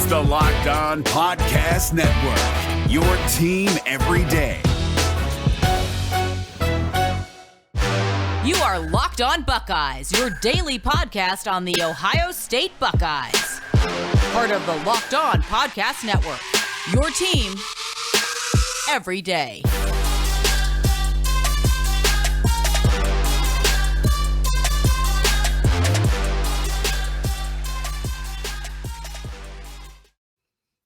the Locked On Podcast Network, your team every day. You are Locked On Buckeyes, your daily podcast on the Ohio State Buckeyes. Part of the Locked On Podcast Network, your team every day.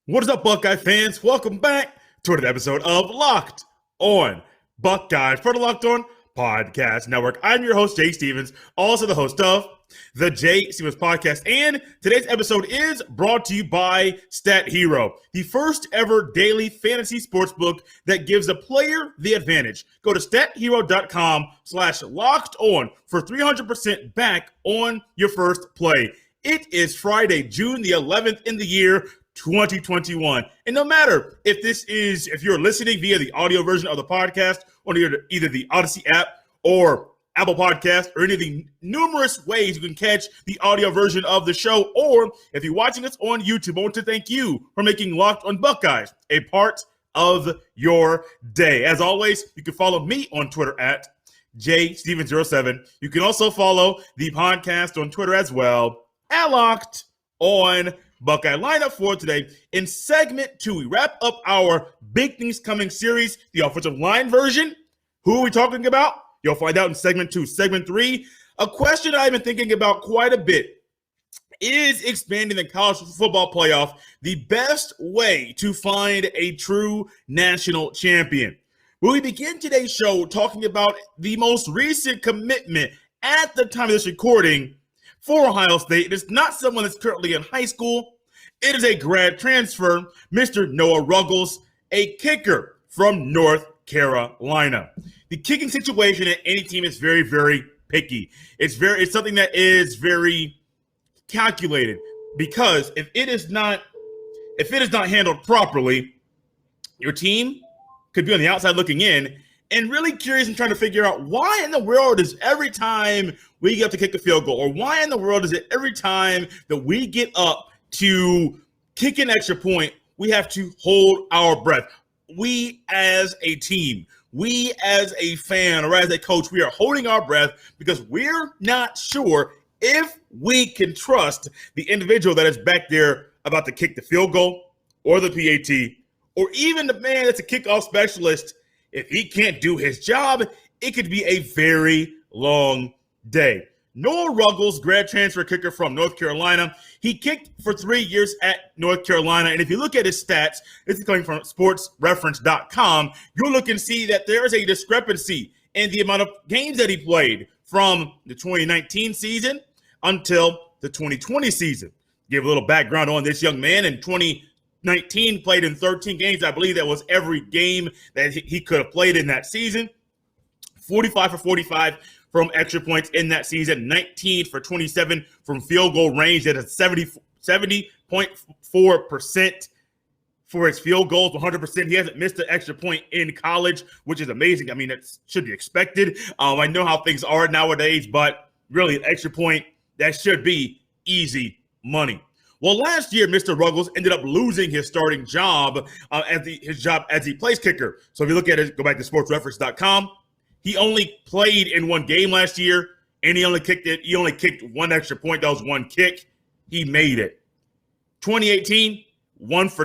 What is up, Buckeye fans? Welcome back to another episode of Locked On Buckeyes for the Locked On Podcast Network. I'm your host, Jay Stevens, also the host of the Jay Stevens Podcast. And today's episode is brought to you by StatHero, the first ever daily fantasy sportsbook that gives a player the advantage. Go to stathero.com/lockedon for 300% back on your first play. It is Friday, June the 11th in the year 2021. And no matter if you're listening via the audio version of the podcast on either the Odyssey app or Apple Podcast or any of the numerous ways you can catch the audio version of the show, or if you're watching us on YouTube, I want to thank you for making Locked On Buckeyes a part of your day. As always, you can follow me on Twitter at JStevens07. You can also follow the podcast on Twitter as well at Locked On Buckeye. Lineup for today in segment 2. We wrap up our Big Things Coming series, the offensive line version. Who are we talking about? You'll find out in segment 2. Segment 3, a question I've been thinking about quite a bit. Is expanding the college football playoff the best way to find a true national champion? Well, we begin today's show talking about the most recent commitment at the time of this recording for Ohio State. It is not someone that's currently in high school. It is a grad transfer, Mr. Noah Ruggles, a kicker from North Carolina. The kicking situation at any team is very, very picky. It's something that is very calculated, because if it is not handled properly, your team could be on the outside looking in and really curious and trying to figure out why in the world is every time we get up to kick a field goal, or why in the world is it every time that we get up to kick an extra point, we have to hold our breath. We as a team, we as a fan, or as a coach, we are holding our breath because we're not sure if we can trust the individual that is back there about to kick the field goal or the PAT, or even the man that's a kickoff specialist. If he can't do his job, it could be a very long day. Noah Ruggles, grad transfer kicker from North Carolina. He kicked for 3 years at North Carolina. And if you look at his stats, this is coming from sportsreference.com, you'll look and see that there is a discrepancy in the amount of games that he played from the 2019 season until the 2020 season. Give a little background on this young man. In 2019, played in 13 games. I believe that was every game that he could have played in that season. 45 for 45 from extra points in that season, 19 for 27 from field goal range. That is 70.4% for his field goals, 100%. He hasn't missed an extra point in college, which is amazing. I mean, it should be expected. I know how things are nowadays, but really an extra point, that should be easy money. Well, last year, Mr. Ruggles ended up losing his starting job as a place kicker. So if you look at it, go back to sportsreference.com. He only played in one game last year, and he only kicked one extra point. That was one kick. He made it. 2018, 2 for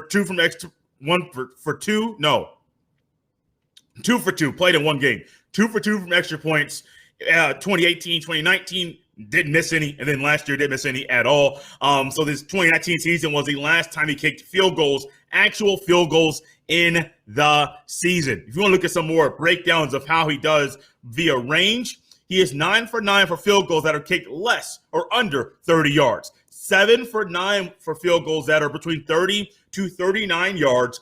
2, played in one game. 2 for 2 from extra points. 2018, 2019, didn't miss any, and then last year didn't miss any at all. So this 2019 season was the last time he kicked field goals, actual field goals in the season. If you want to look at some more breakdowns of how he does via range, he is 9 for 9 for field goals that are kicked less or under 30 yards. 7 for 9 for field goals that are between 30 to 39 yards.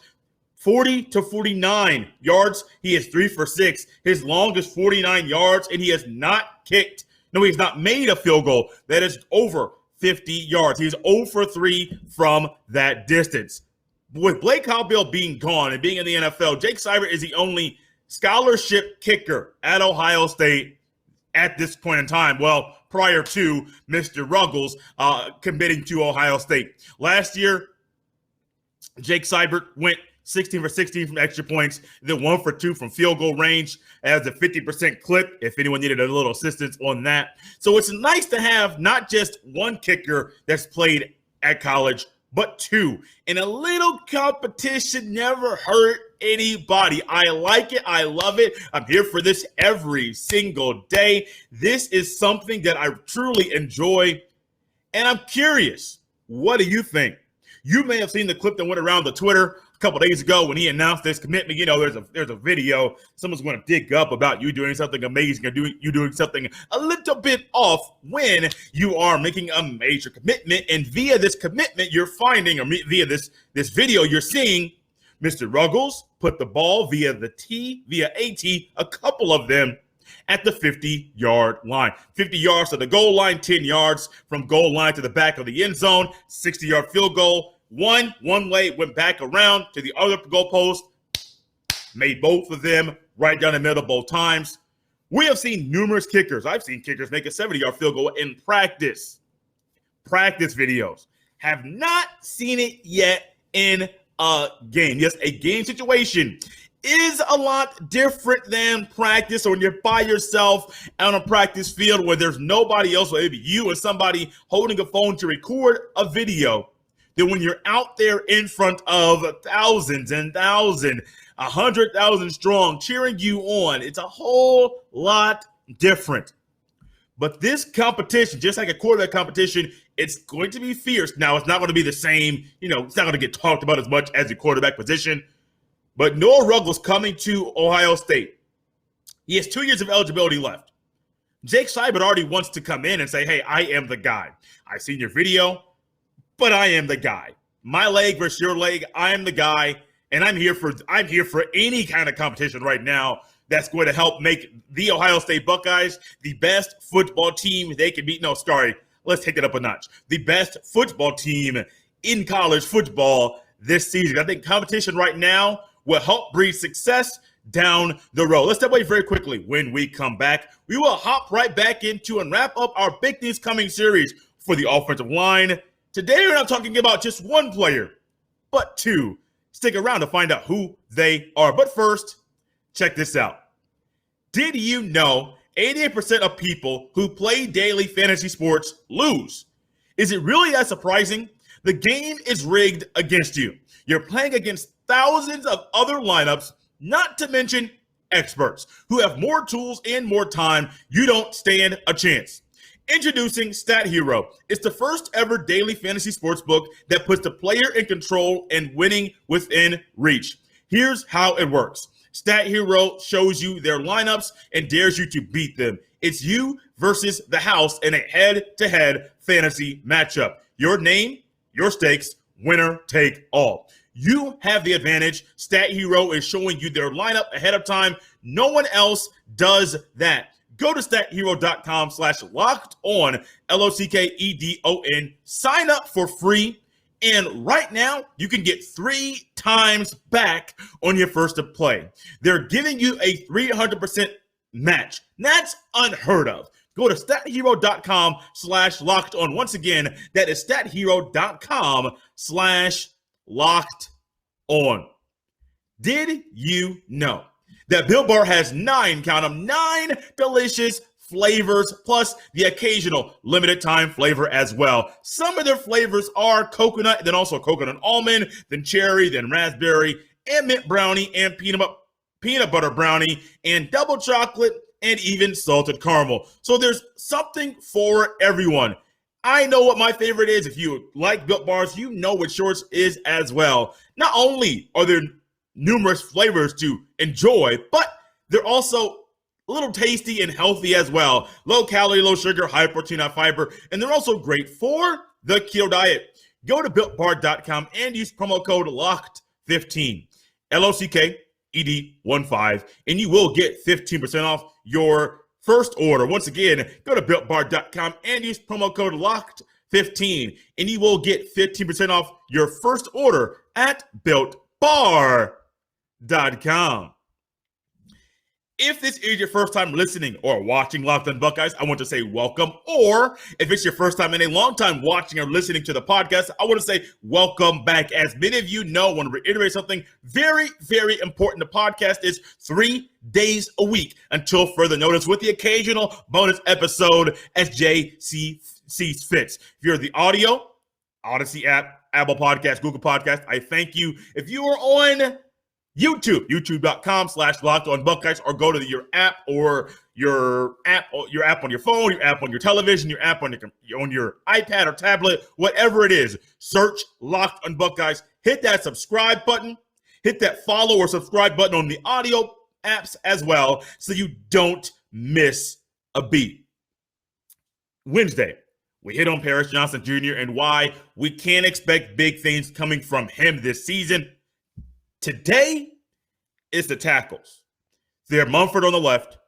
40 to 49 yards, he is 3 for 6. His longest 49 yards, and he has not made a field goal that is over 50 yards. He's 0 for 3 from that distance. With Blake Caldwell being gone and being in the NFL, Jake Seibert is the only scholarship kicker at Ohio State at this point in time. Well, prior to Mr. Ruggles committing to Ohio State. Last year, Jake Seibert went 16 for 16 from extra points, then 1 for 2 from field goal range as a 50% clip, if anyone needed a little assistance on that. So it's nice to have not just one kicker that's played at college, but 2. And a little competition never hurt anybody. I like it. I love it. I'm here for this every single day. This is something that I truly enjoy. And I'm curious, what do you think? You may have seen the clip that went around the Twitter a couple days ago when he announced this commitment. You know, there's a video someone's going to dig up about you doing something amazing or you doing something a little bit off when you are making a major commitment. And via this commitment, you're finding, or via this video, you're seeing Mr. Ruggles put the ball via AT, a couple of them at the 50-yard line. 50 yards to the goal line, 10 yards from goal line to the back of the end zone, 60-yard field goal. One way, went back around to the other goalpost, made both of them right down the middle both times. We have seen numerous kickers. I've seen kickers make a 70-yard field goal in practice videos. Have not seen it yet in a game. Yes, a game situation is a lot different than practice, or when you're by yourself on a practice field where there's nobody else, or maybe you and somebody holding a phone to record a video, than when you're out there in front of thousands and thousands, 100,000 strong cheering you on. It's a whole lot different. But this competition, just like a quarterback competition, it's going to be fierce. Now, it's not going to be the same, it's not going to get talked about as much as the quarterback position. But Noah Ruggles coming to Ohio State. He has 2 years of eligibility left. Jake Seibert already wants to come in and say, hey, I am the guy. I've seen your video, but I am the guy. My leg versus your leg, I am the guy. And I'm here for any kind of competition right now that's going to help make the Ohio State Buckeyes the best football team they can beat. No, sorry, let's take it up a notch. The best football team in college football this season. I think competition right now will help breed success down the road. Let's step away very quickly. When we come back, we will hop right back into and wrap up our Big Things Coming series for the offensive line. Today, we're not talking about just one player, but 2. Stick around to find out who they are. But first, check this out. Did you know 88% of people who play daily fantasy sports lose? Is it really that surprising? The game is rigged against you. You're playing against thousands of other lineups, not to mention experts who have more tools and more time. You don't stand a chance. Introducing StatHero. It's the first ever daily fantasy sportsbook that puts the player in control and winning within reach. Here's how it works. StatHero shows you their lineups and dares you to beat them. It's you versus the house in a head-to-head fantasy matchup. Your name, your stakes, winner take all. You have the advantage. StatHero is showing you their lineup ahead of time. No one else does that. Go to StatHero.com/lockedon, LOCKEDON. Sign up for free. And right now, you can get 3 times back on your first play. They're giving you a 300% match. That's unheard of. Go to StatHero.com/lockedon. Once again, that is StatHero.com/lockedon. Did you know that Built Bar has 9 delicious flavors, plus the occasional limited time flavor as well? Some of their flavors are coconut, then also coconut almond, then cherry, then raspberry, and mint brownie, and peanut butter brownie, and double chocolate, and even salted caramel. So there's something for everyone. I know what my favorite is. If you like Built Bars, you know what yours is as well. Not only are there numerous flavors to enjoy, but they're also a little tasty and healthy as well. Low calorie, low sugar, high protein, high fiber, and they're also great for the keto diet. Go to BuiltBar.com and use promo code LOCKED15, LOCKED15, and you will get 15% off your first order. Once again, go to BuiltBar.com and use promo code LOCKED15, and you will get 15% off your first order at BuiltBar.com. If this is your first time listening or watching Locked On Buckeyes, I want to say welcome. Or if it's your first time and a long time watching or listening to the podcast, I want to say welcome back. As many of you know, I want to reiterate something very, very important. The podcast is 3 days a week until further notice, with the occasional bonus episode as Jay sees fits. If you're the audio, Odyssey app, Apple Podcast, Google Podcast, I thank you. If you are on YouTube, youtube.com/LockedOnBuckeyes, or go to your app or your app on your phone, your app on your television, your app on your iPad or tablet, whatever it is, search Locked On Buckeyes, hit that subscribe button, hit that follow or subscribe button on the audio apps as well, so you don't miss a beat. Wednesday, we hit on Paris Johnson Jr. and why we can't expect big things coming from him this season. Today is the tackles. Thayer Munford on the left,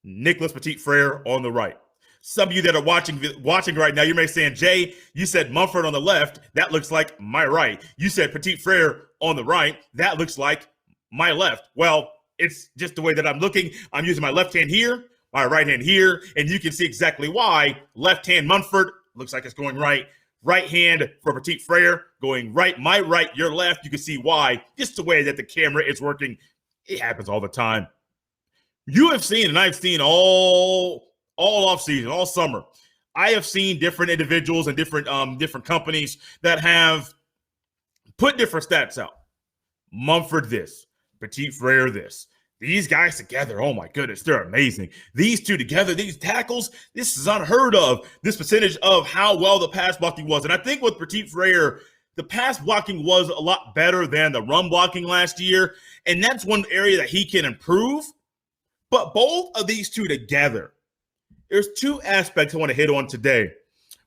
Nicholas Petite-Frere on the right. Some of you that are watching right now, you may be saying, Jay, you said Munford on the left. That looks like my right. You said Petite-Frere on the right. That looks like my left. Well, it's just the way that I'm looking. I'm using my left hand here, my right hand here, and you can see exactly why. Left hand Munford looks like it's going right. Right hand for Petite-Frere going right, my right, your left. You can see why. Just the way that the camera is working. It happens all the time. You have seen, and I've seen all off season, all summer. I have seen different individuals and different companies that have put different stats out. Munford this, Petite-Frere this. These guys together, oh my goodness, they're amazing. These two together, these tackles, this is unheard of. This percentage of how well the pass blocking was. And I think with Petite-Frere, the pass blocking was a lot better than the run blocking last year. And that's one area that he can improve. But both of these two together, there's two aspects I want to hit on today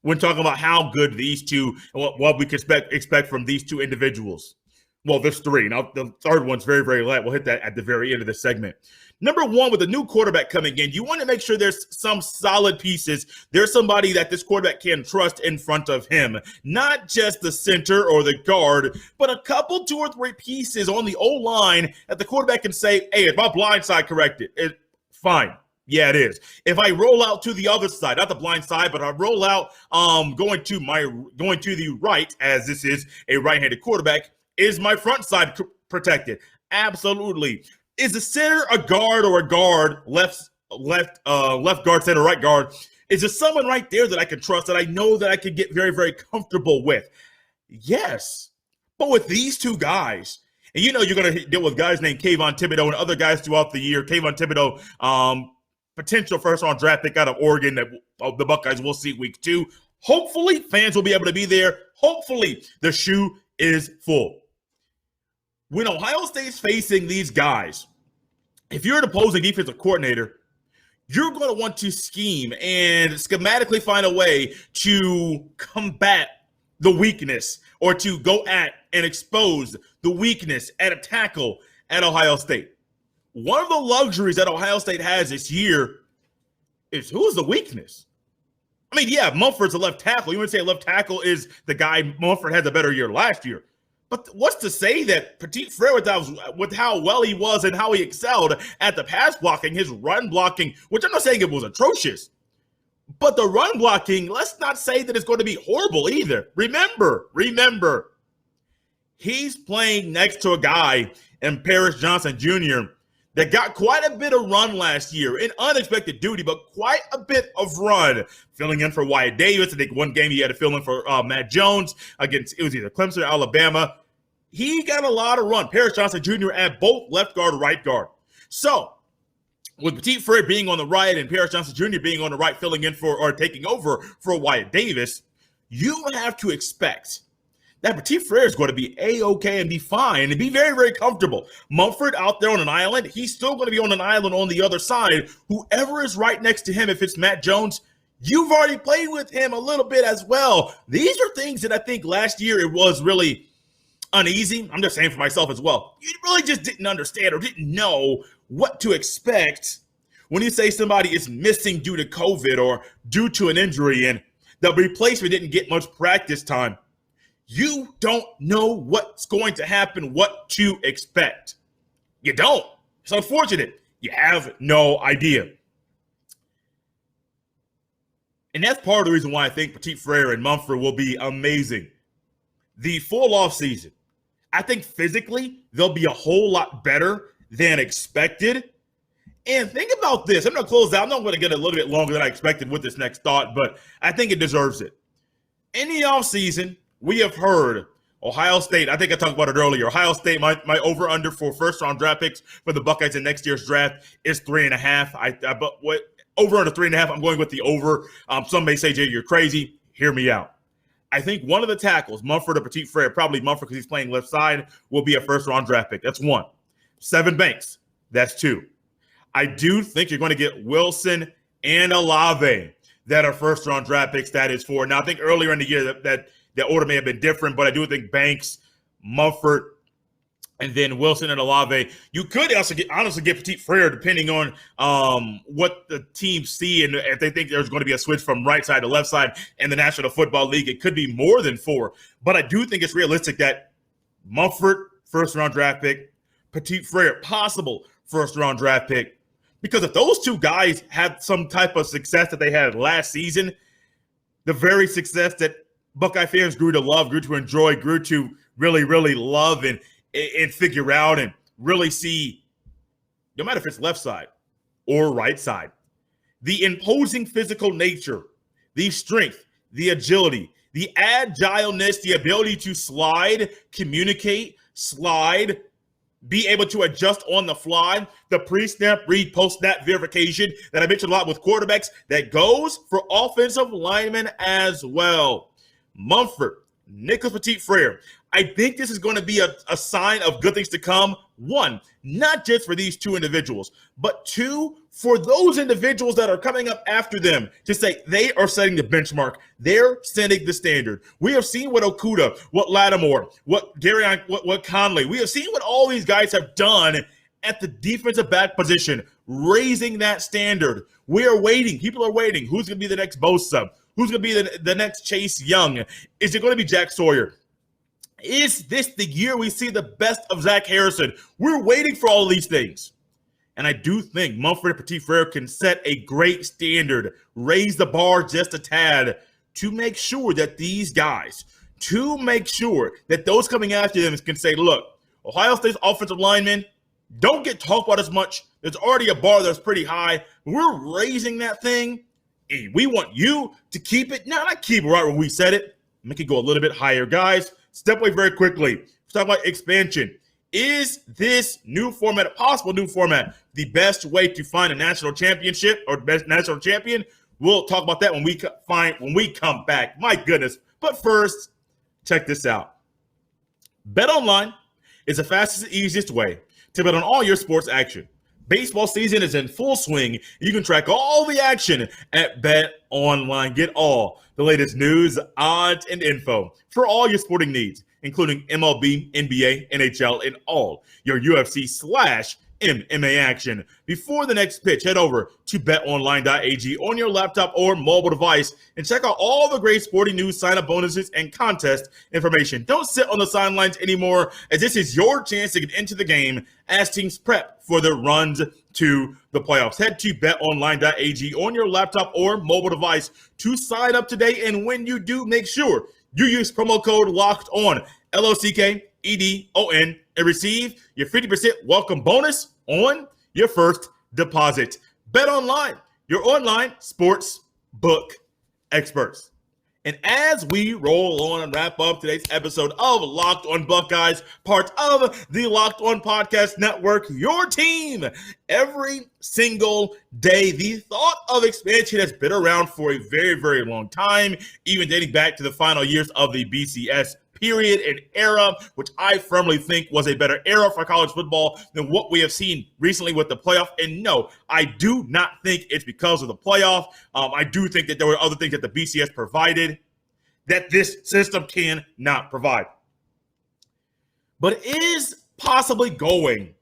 when talking about how good these two and what we can expect from these two individuals. Well, there's three. Now, the third one's very, very light. We'll hit that at the very end of the segment. Number one, with a new quarterback coming in, you want to make sure there's some solid pieces. There's somebody that this quarterback can trust in front of him. Not just the center or the guard, but a couple, 2 or 3 pieces on the O-line that the quarterback can say, hey, is my blind side corrected? Fine. Yeah, it is. If I roll out to the other side, not the blind side, but I roll out going to the right, as this is a right-handed quarterback, is my front side protected? Absolutely. Is the center a guard or a guard, left guard, center, right guard? Is there someone right there that I can trust, that I know that I can get very, very comfortable with? Yes. But with these two guys, and you know you're going to deal with guys named Kayvon Thibodeau and other guys throughout the year. Kayvon Thibodeau, potential first-round draft pick out of Oregon that the Buckeyes will see week 2. Hopefully, fans will be able to be there. Hopefully, the shoe is full. When Ohio State's facing these guys, if you're an opposing defensive coordinator, you're going to want to scheme and schematically find a way to combat the weakness or to go at and expose the weakness at a tackle at Ohio State. One of the luxuries that Ohio State has this year is who's the weakness? I mean, yeah, Munford's a left tackle. You would say left tackle is the guy. Munford had a better year last year. But what's to say that Petite-Frere, with how well he was and how he excelled at the pass blocking, his run blocking, which I'm not saying it was atrocious, but the run blocking, let's not say that it's going to be horrible either. Remember, he's playing next to a guy in Paris Johnson Jr. that got quite a bit of run last year in unexpected duty, but quite a bit of run. Filling in for Wyatt Davis. I think one game he had to fill in for Matt Jones against, it was either Clemson or Alabama. He got a lot of run. Paris Johnson Jr. at both left guard, right guard. So, with Petite-Frere being on the right and Paris Johnson Jr. being on the right, filling in for or taking over for Wyatt Davis, you have to expect that Petite-Frere is going to be A-okay and be fine and be very, very comfortable. Munford out there on an island, he's still going to be on an island on the other side. Whoever is right next to him, if it's Matt Jones, you've already played with him a little bit as well. These are things that I think last year it was really uneasy. I'm just saying for myself as well. You really just didn't understand or didn't know what to expect when you say somebody is missing due to COVID or due to an injury and the replacement didn't get much practice time. You don't know what's going to happen, what to expect. You don't. It's unfortunate. You have no idea. And that's part of the reason why I think Petite-Frere and Munford will be amazing. The full off season, I think physically they'll be a whole lot better than expected. And think about this. I'm going to close out. I'm going to get a little bit longer than I expected with this next thought, but I think it deserves it. In the offseason, we have heard Ohio State, I think I talked about it earlier. Ohio State, my over-under for first-round draft picks for the Buckeyes in next year's draft is 3.5. But over under 3.5, I'm going with the over. Some may say, Jay, you're crazy. Hear me out. I think one of the tackles, Munford or Petite-Frere, probably Munford because he's playing left side, will be a first-round draft pick. That's one. Sevyn Banks, that's two. I do think you're going to get Wilson and Olave that are first-round draft picks. That is four. Now, I think earlier in the year that order may have been different, but I do think Banks, Munford, and then Wilson and Olave. You could also honestly get Petite-Frere depending on what the teams see and if they think there's going to be a switch from right side to left side in the National Football League. It could be more than four, but I do think it's realistic that Munford, first-round draft pick, Petite-Frere, possible first-round draft pick. Because if those two guys had some type of success that they had last season, the very success that Buckeye fans grew to love, grew to enjoy, grew to really, really love and figure out and really see, no matter if it's left side or right side, the imposing physical nature, the strength, the agility, the agileness, the ability to slide, communicate, slide, be able to adjust on the fly, the pre-snap, read, post-snap verification that I mentioned a lot with quarterbacks, that goes for offensive linemen as well. Munford, Nicholas Petite-Frere. I think this is going to be a sign of good things to come. One, not just for these two individuals, but two, for those individuals that are coming up after them to say they are setting the benchmark. They're setting the standard. We have seen what Okudah, what Lattimore, what Gary, what Conley. We have seen what all these guys have done at the defensive back position, raising that standard. We are waiting. People are waiting. Who's going to be the next Bosa? Who's going to be the next Chase Young? Is it going to be Jack Sawyer? Is this the year we see the best of Zach Harrison? We're waiting for all of these things. And I do think Munford and Petite-Frere can set a great standard, raise the bar just a tad to make sure that these guys, to make sure that those coming after them can say, look, Ohio State's offensive linemen don't get talked about as much. There's already a bar that's pretty high. We're raising that thing, and we want you to keep it. No, not keep it right where we said it. Make it go a little bit higher. Guys, step away very quickly. Let's talk about expansion. Is this new format, a possible new format, the best way to find a national championship or best national champion? We'll talk about that when we come back. My goodness. But first, check this out. BetOnline is the fastest and easiest way to bet on all your sports action. Baseball season is in full swing. You can track all the action at BetOnline. Get all the latest news, odds, and info for all your sporting needs, including MLB, NBA, NHL, and all your UFC/MMA action. Before the next pitch, head over to betonline.ag on your laptop or mobile device and check out all the great sporting news, sign-up bonuses, and contest information. Don't sit on the sidelines anymore, as this is your chance to get into the game as teams prep for their runs to the playoffs. Head to betonline.ag on your laptop or mobile device to sign up today, and when you do, make sure you use promo code LOCKEDON, LOCKEDON, and receive your 50% welcome bonus on your first deposit. BetOnline, your online sports book experts. And as we roll on and wrap up today's episode of Locked On Buckeyes, part of the Locked On Podcast Network, your team every single day. The thought of expansion has been around for a very, very long time, even dating back to the final years of the BCS period and era, which I firmly think was a better era for college football than what we have seen recently with the playoff. And no, I do not think it's because of the playoff. I do think that there were other things that the BCS provided that this system cannot provide. But is possibly going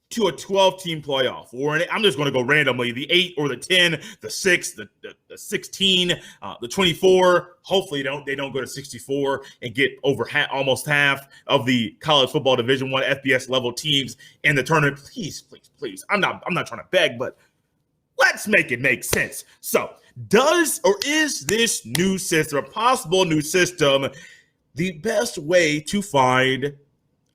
to a 12-team playoff, or I'm just going to go randomly, the 8 or the 10, the 6, the 16, the 24. Hopefully they don't go to 64 and get over almost half of the college football Division I FBS level teams in the tournament. Please. I'm not trying to beg, but let's make it make sense. So is this new system, a possible new system, the best way to find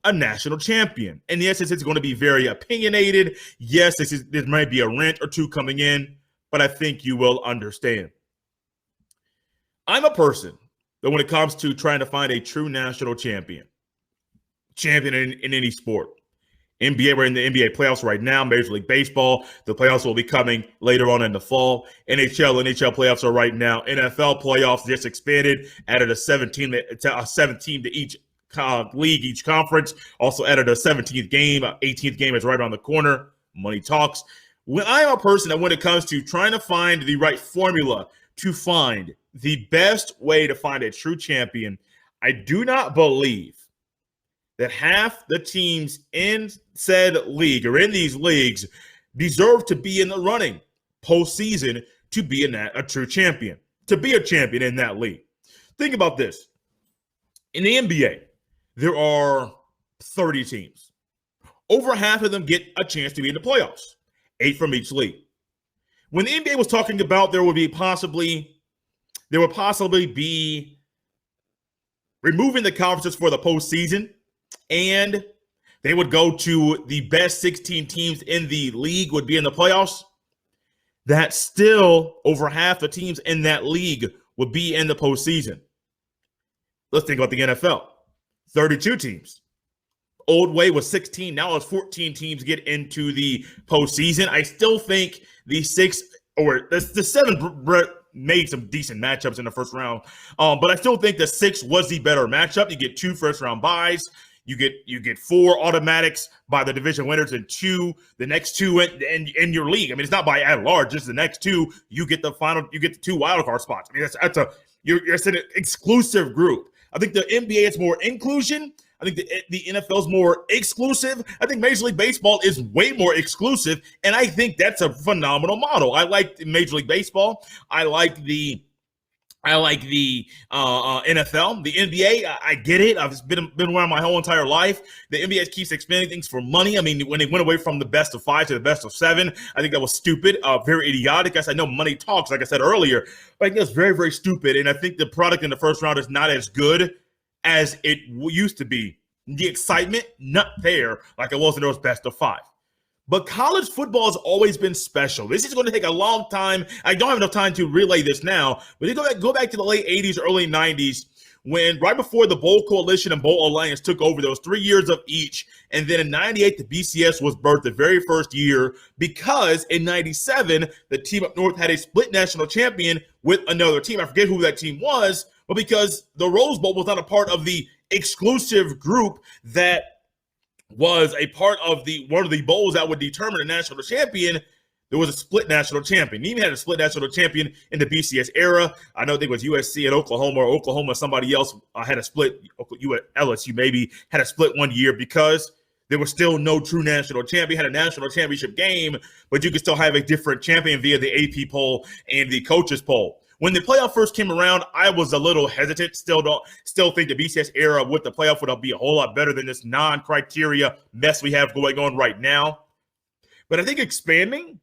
a national champion? And yes, it's going to be very opinionated. Yes, there might be a rant or two coming in, but I think you will understand. I'm a person that when it comes to trying to find a true national champion in any sport, NBA, we're in the NBA playoffs right now. Major League Baseball, the playoffs will be coming later on in the fall. NHL playoffs are right now. NFL playoffs just expanded, added a 7th team to each league, each conference. Also added a 17th game, 18th game is right around the corner. Money talks. When I'm a person that when it comes to trying to find the right formula to find the best way to find a true champion, I do not believe that half the teams in said league or in these leagues deserve to be in the running postseason to be a true champion, to be a champion in that league. Think about this. In the NBA, there are 30 teams. Over half of them get a chance to be in the playoffs, 8 from each league. When the NBA was talking about there would possibly be removing the conferences for the postseason, and they would go to the best 16 teams in the league would be in the playoffs, that still over half the teams in that league would be in the postseason. Let's think about the NFL. 32 teams. Old way was 16. Now it's 14 teams get into the postseason. I still think the 7 made some decent matchups in the first round. But I still think the 6 was the better matchup. You get 2 first-round buys. You get 4 automatics by the division winners and 2, the next 2 in your league. I mean, it's not by at large, just the next 2. You get the 2 wild card spots. I mean, you're an exclusive group. I think the NBA is more inclusion. I think the NFL is more exclusive. I think Major League Baseball is way more exclusive, and I think that's a phenomenal model. I like Major League Baseball. I like the NFL, the NBA. I get it. I've been around my whole entire life. The NBA keeps expanding things for money. I mean, when they went away from the best of 5 to the best of 7, I think that was stupid, very idiotic. I know money talks, like I said earlier, but I think that's very, very stupid. And I think the product in the first round is not as good as it used to be. The excitement, not there like it was in those best of 5. But college football has always been special. This is going to take a long time. I don't have enough time to relay this now, but you go back to the late 80s, early 90s, when right before the Bowl Coalition and Bowl Alliance took over, there was 3 years of each. And then in 98, the BCS was birthed the very first year because in 97, the team up north had a split national champion with another team. I forget who that team was, but because the Rose Bowl was not a part of the exclusive group that was a part of one of the bowls that would determine a national champion, there was a split national champion. You even had a split national champion in the BCS era. I know I think it was USC and Oklahoma, or Oklahoma, somebody else had a split. LSU maybe had a split one year because there was still no true national champion. Had a national championship game, but you could still have a different champion via the AP poll and the coaches poll. When the playoff first came around, I was a little hesitant. Still think the BCS era with the playoff would be a whole lot better than this non-criteria mess we have going on right now. But I think expanding,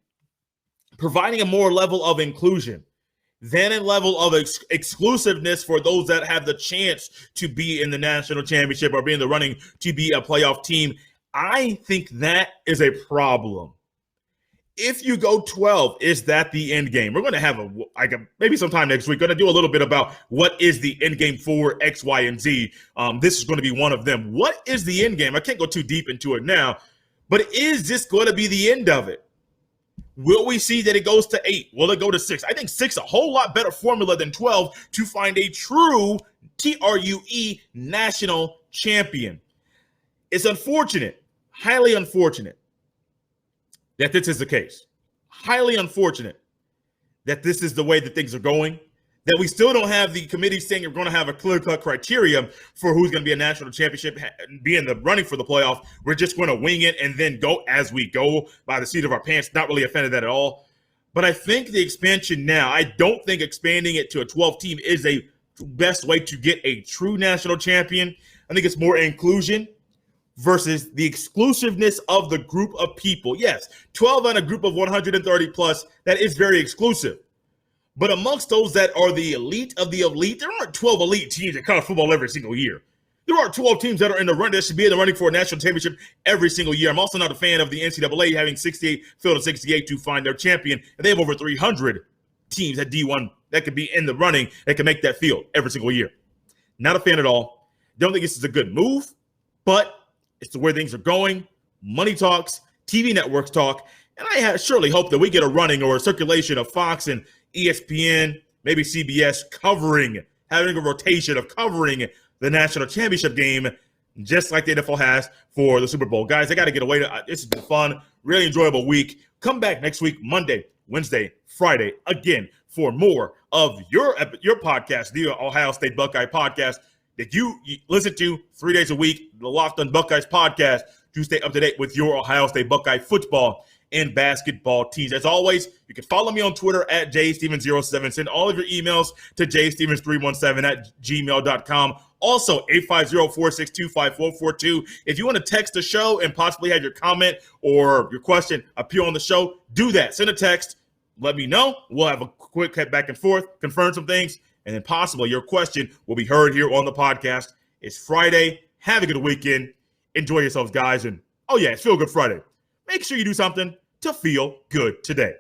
providing a more level of inclusion, then a level of exclusiveness for those that have the chance to be in the national championship or be in the running to be a playoff team, I think that is a problem. If you go 12, is that the end game? We're going to have maybe sometime next week, going to do a little bit about what is the end game for X, Y, and Z. This is going to be one of them. What is the end game? I can't go too deep into it now, but is this going to be the end of it? Will we see that it goes to 8? Will it go to 6? I think 6 a whole lot better formula than 12 to find a true TRUE national champion. It's unfortunate, highly unfortunate, that this is the case. Highly unfortunate that this is the way that things are going, that we still don't have the committee saying we're going to have a clear-cut criteria for who's going to be a national championship, be in the running for the playoff. We're just going to wing it and then go as we go by the seat of our pants. Not really offended that at all. But I think the expansion now, I don't think expanding it to a 12-team is a best way to get a true national champion. I think it's more inclusion versus the exclusiveness of the group of people. Yes, 12 on a group of 130 plus, that is very exclusive. But amongst those that are the elite of the elite, there aren't 12 elite teams that college football every single year. There are 12 teams that are in the run that should be in the running for a national championship every single year. I'm also not a fan of the NCAA having 68 field of 68 to find their champion. And they have over 300 teams at D1 that could be in the running that can make that field every single year. Not a fan at all. Don't think this is a good move, but it's the way things are going. Money talks, TV networks talk, and I surely hope that we get a running or a circulation of Fox and ESPN, maybe CBS having a rotation of covering the national championship game, just like the NFL has for the Super Bowl. Guys, I got to get away. This has been fun, really enjoyable week. Come back next week, Monday, Wednesday, Friday, again, for more of your podcast, the Ohio State Buckeye podcast that you listen to 3 days a week, the Locked on Buckeyes podcast, to stay up to date with your Ohio State Buckeye football and basketball teams. As always, you can follow me on Twitter at jstevens07. Send all of your emails to jstevens317@gmail.com. Also, 850-462-5442. If you want to text the show and possibly have your comment or your question appear on the show, do that. Send a text. Let me know. We'll have a quick head back and forth, confirm some things, and then possibly your question will be heard here on the podcast. It's Friday. Have a good weekend. Enjoy yourselves, guys. And, oh, yeah, it's Feel Good Friday. Make sure you do something to feel good today.